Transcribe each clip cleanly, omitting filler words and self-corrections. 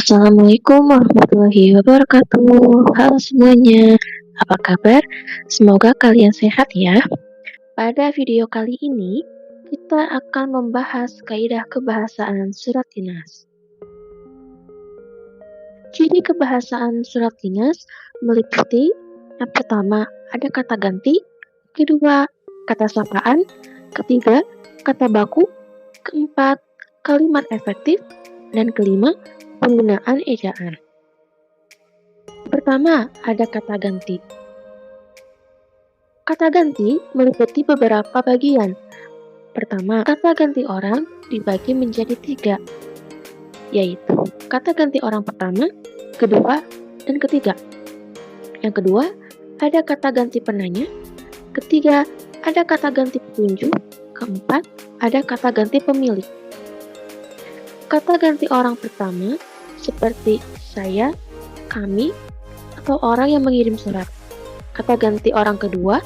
Assalamualaikum warahmatullahi wabarakatuh. Halo semuanya, apa kabar? Semoga kalian sehat ya. Pada video kali ini, kita akan membahas kaidah kebahasaan surat dinas. Ciri kebahasaan surat dinas meliputi yang pertama, ada kata ganti, kedua, kata sapaan, ketiga, kata baku, keempat, kalimat efektif, dan kelima, penggunaan ejaan. Pertama, ada kata ganti. Kata ganti meliputi beberapa bagian. Pertama, kata ganti orang dibagi menjadi 3, yaitu kata ganti orang pertama, kedua, dan ketiga. Yang kedua, ada kata ganti penanya. Ketiga, ada kata ganti petunjuk. Keempat, ada kata ganti pemilik. Kata ganti orang pertama seperti saya, kami, atau orang yang mengirim surat. Kata ganti orang kedua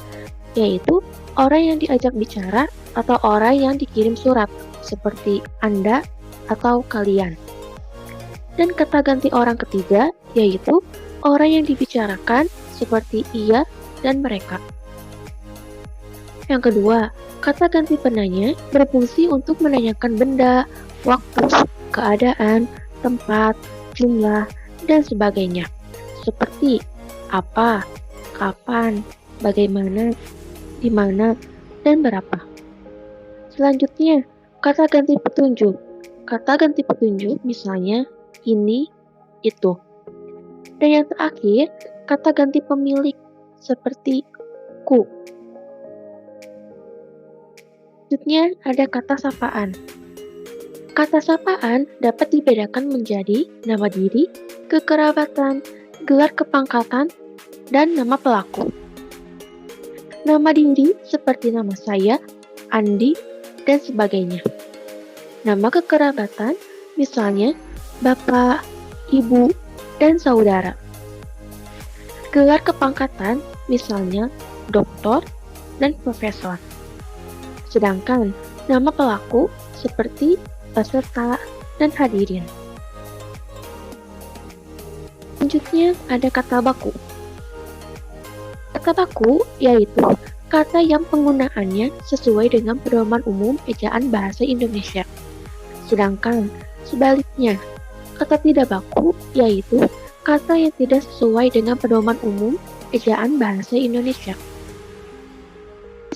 yaitu orang yang diajak bicara atau orang yang dikirim surat, seperti Anda atau kalian. Dan kata ganti orang ketiga yaitu orang yang dibicarakan, seperti ia dan mereka. Yang kedua, kata ganti penanya berfungsi untuk menanyakan benda, waktu, keadaan, tempat, jumlah, dan sebagainya. Seperti apa, kapan, bagaimana, di mana, dan berapa. Selanjutnya, kata ganti petunjuk. Kata ganti petunjuk misalnya ini, itu. Dan yang terakhir, kata ganti pemilik seperti ku. Selanjutnya ada kata sapaan. Kata sapaan dapat dibedakan menjadi nama diri, kekerabatan, gelar kepangkatan, dan nama pelaku. Nama diri seperti nama saya, Andi, dan sebagainya. Nama kekerabatan misalnya bapak, ibu, dan saudara. Gelar kepangkatan misalnya doktor dan profesor. Sedangkan nama pelaku seperti peserta dan hadirin. Selanjutnya ada kata baku. Kata baku yaitu kata yang penggunaannya sesuai dengan pedoman umum ejaan bahasa Indonesia. Sedangkan sebaliknya, kata tidak baku yaitu kata yang tidak sesuai dengan pedoman umum ejaan bahasa Indonesia.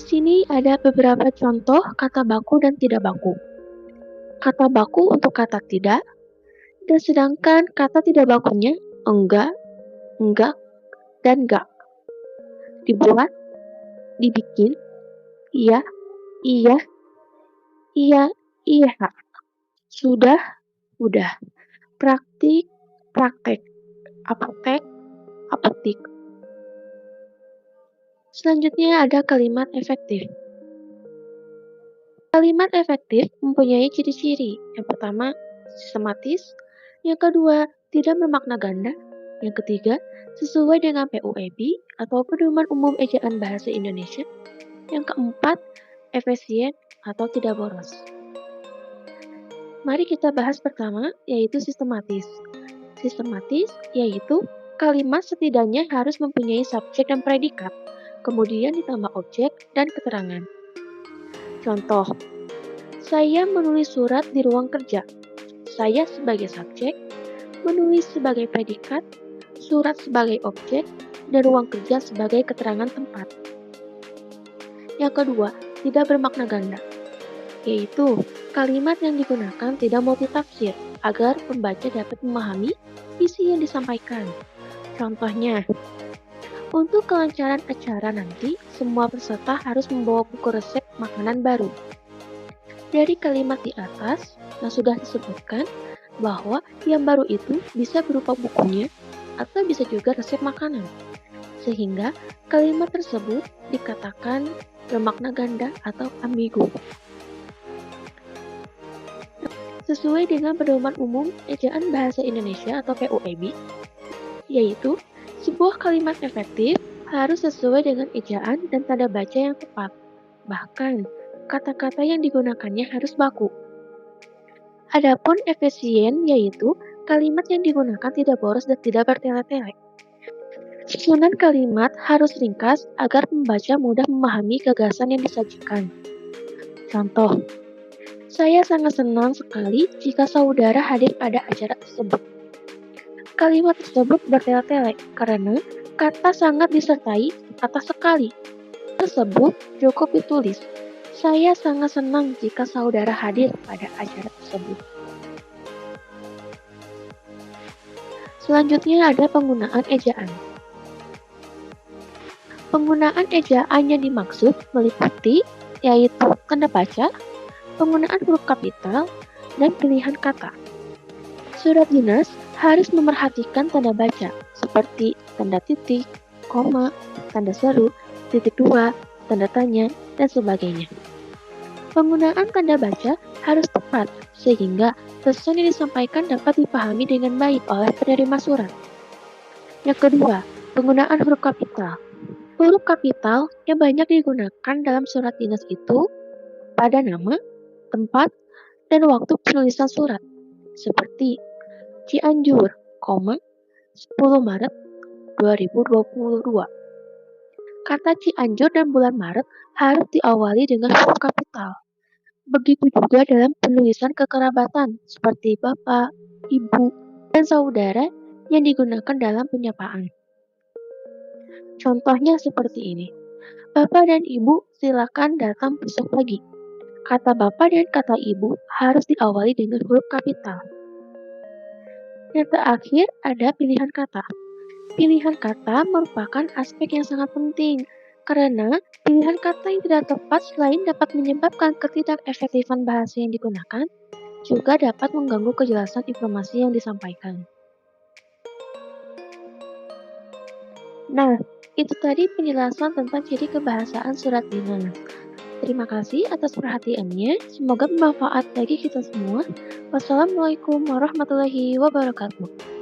Di sini ada beberapa contoh kata baku dan tidak baku. Kata baku untuk kata tidak, dan sedangkan kata tidak bakunya enggak, dan enggak. Dibuat, dibikin, iya, iya, iya, sudah, udah, praktik, praktek, apotek, apotik. Selanjutnya ada kalimat efektif. Kalimat efektif mempunyai ciri-ciri. Yang pertama, sistematis. Yang kedua, tidak bermakna ganda. Yang ketiga, sesuai dengan PUEB atau Pedoman Umum Ejaan Bahasa Indonesia. Yang keempat, efisien atau tidak boros. Mari kita bahas pertama, yaitu sistematis. Sistematis yaitu kalimat setidaknya harus mempunyai subjek dan predikat, kemudian ditambah objek dan keterangan. Contoh, saya menulis surat di ruang kerja. Saya sebagai subjek, menulis sebagai predikat, surat sebagai objek, dan ruang kerja sebagai keterangan tempat. Yang kedua, tidak bermakna ganda, yaitu kalimat yang digunakan tidak multitafsir agar pembaca dapat memahami isi yang disampaikan. Contohnya, untuk kelancaran acara nanti, semua peserta harus membawa buku resep makanan baru. Dari kalimat di atas yang sudah disebutkan bahwa yang baru itu bisa berupa bukunya atau bisa juga resep makanan. Sehingga kalimat tersebut dikatakan bermakna ganda atau ambigu. Sesuai dengan Pedoman Umum Ejaan Bahasa Indonesia atau PUEB, yaitu sebuah kalimat efektif harus sesuai dengan ejaan dan tanda baca yang tepat. Bahkan, kata-kata yang digunakannya harus baku. Adapun efisien yaitu Kalimat yang digunakan tidak boros dan tidak bertele-tele. Susunan kalimat harus ringkas agar pembaca mudah memahami gagasan yang disajikan. Contoh, saya sangat senang sekali jika saudara hadir pada acara tersebut. Kalimat tersebut bertele-tele karena kata sangat disertai kata sekali. Tersebut cukup ditulis. Saya sangat senang jika saudara hadir pada acara tersebut. Selanjutnya ada penggunaan ejaan. Penggunaan ejaan yang dimaksud meliputi yaitu tanda baca, penggunaan huruf kapital, dan pilihan kata. Surat dinas harus memerhatikan tanda baca seperti tanda titik, koma, tanda seru, titik dua, tanda tanya, dan sebagainya. Penggunaan tanda baca harus tepat sehingga pesan yang disampaikan dapat dipahami dengan baik oleh penerima surat. Yang kedua, penggunaan huruf kapital. Huruf kapital yang banyak digunakan dalam surat dinas itu pada nama, tempat, dan waktu penulisan surat. Seperti Cianjur, 10 Maret 2022. Kata Cianjur dan bulan Maret harus diawali dengan huruf kapital. Begitu juga dalam penulisan kekerabatan seperti bapak, ibu, dan saudara yang digunakan dalam penyapaan. Contohnya seperti ini. Bapak dan ibu silakan datang besok pagi. Kata bapak dan kata ibu harus diawali dengan huruf kapital. Yang terakhir ada pilihan kata. Pilihan kata merupakan aspek yang sangat penting karena pilihan kata yang tidak tepat selain dapat menyebabkan ketidakefektifan bahasa yang digunakan, juga dapat mengganggu kejelasan informasi yang disampaikan. Nah, itu tadi penjelasan tentang ciri kebahasaan surat dinas. Terima kasih atas perhatiannya. Semoga bermanfaat bagi kita semua. Wassalamualaikum warahmatullahi wabarakatuh.